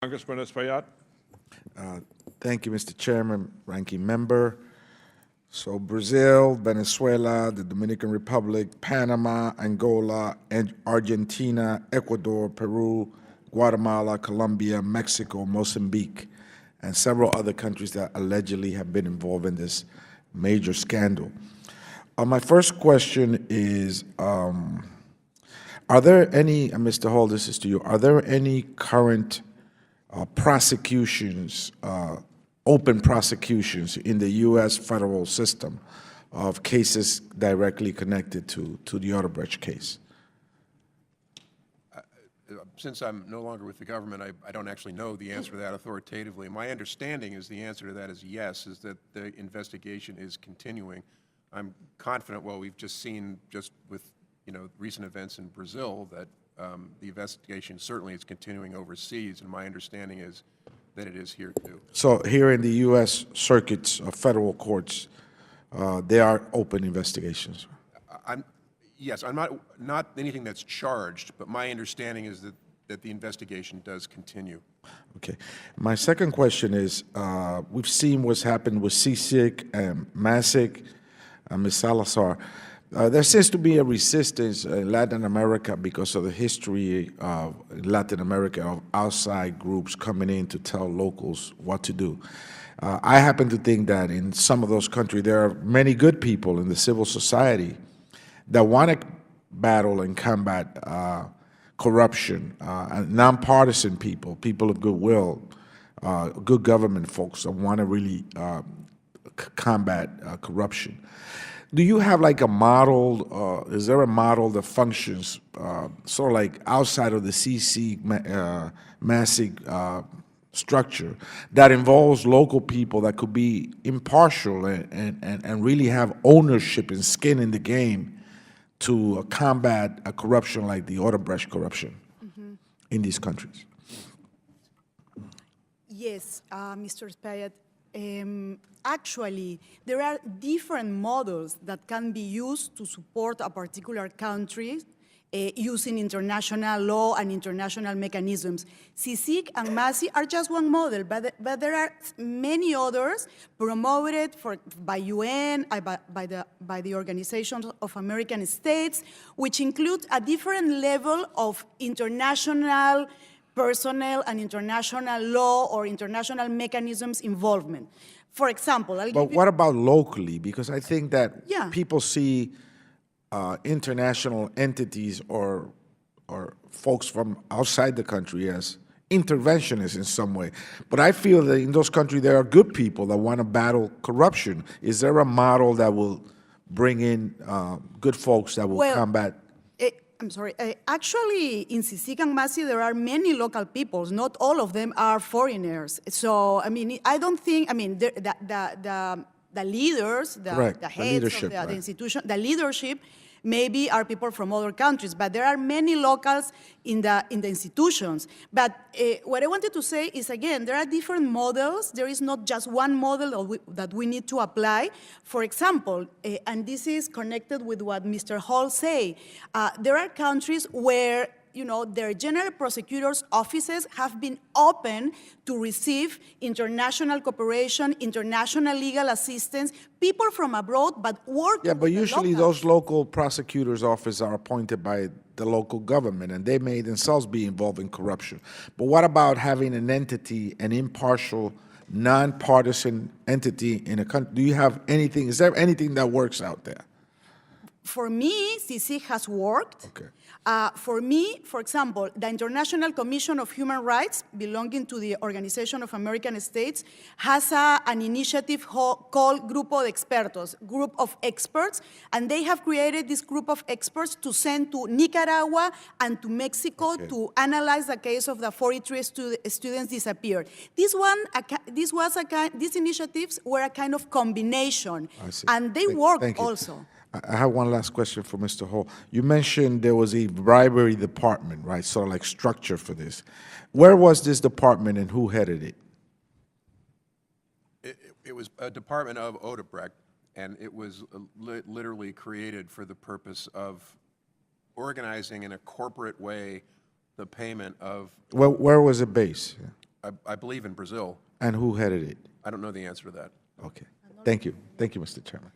Congressman Espaillat. Thank you, Mr. Chairman, Ranking Member. So Brazil, Venezuela, the Dominican Republic, Panama, Angola, and Argentina, Ecuador, Peru, Guatemala, Colombia, Mexico, Mozambique, and several other countries that allegedly have been involved in this major scandal. My first question is, are there any, Mr. Hall, this is to you, are there any current prosecutions, open prosecutions in the U.S. federal system of cases directly connected to the Odebrecht case? Since I'm no longer with the government, I don't actually know the answer to that authoritatively. My understanding is the answer to that is yes, is that the investigation is continuing. I'm confident, well, we've just seen just with recent events in Brazil that the investigation certainly is continuing overseas, and my understanding is that it is here too. So here in the U.S. circuits of federal courts, there are open investigations. Yes, I'm not anything that's charged, but my understanding is that the investigation does continue. Okay. My second question is, we've seen what's happened with CICIG and MASIG, Ms. Salazar. There seems to be a resistance in Latin America because of the history of Latin America of outside groups coming in to tell locals what to do. I happen to think that in some of those countries, there are many good people in the civil society that want to battle and combat corruption, nonpartisan people, people of goodwill, good government folks that want to really combat corruption. Do you have like a model, is there a model that functions sort of like outside of the CC MASIG structure that involves local people that could be impartial and really have ownership and skin in the game to combat a corruption like the Odebrecht corruption in these countries? Yes, Mr. Espaillat. Actually, there are different models that can be used to support a particular country using international law and international mechanisms. CICIG and MASI are just one model, but there are many others promoted by UN, by the Organization of American States, which include a different level of international personnel and international law or international mechanisms involvement. For example, But what about locally? Because I think that people see international entities or folks from outside the country as interventionists in some way. But I feel that in those countries there are good people that want to battle corruption. Is there a model that will bring in good folks that will combat? I'm sorry. Actually, in CICIG and MASI, there are many local peoples. Not all of them are foreigners. So, I mean, I don't think, I mean, the leaders, the heads of the institution, the leadership, maybe are people from other countries, but there are many locals in the institutions. But what I wanted to say is, again, there are different models. There is not just one model that we need to apply. For example, and this is connected with what Mr. Hall said, there are countries where their general prosecutors' offices have been open to receive international cooperation, international legal assistance, people from abroad, but work. Yeah, but usually those local prosecutors' offices are appointed by the local government, and they may themselves be involved in corruption. But what about having an entity, an impartial, nonpartisan entity in a country? Do you have anything? Is there anything that works out there? For me, CICIG has worked. Okay. For me, for example, the International Commission of Human Rights, belonging to the Organization of American States, has an initiative called Grupo de Expertos, group of experts, and they have created this group of experts to send to Nicaragua and to Mexico to analyze the case of the 43 students disappeared. These initiatives were a kind of combination, and they worked also. I have one last question for Mr. Hall. You mentioned there was a bribery department, right? Sort of like structure for this. Where was this department and who headed it? It was a department of Odebrecht, and it was literally created for the purpose of organizing in a corporate way the payment of... Where was it based? I believe in Brazil. And who headed it? I don't know the answer to that. Okay. Thank you. Thank you, Mr. Chairman.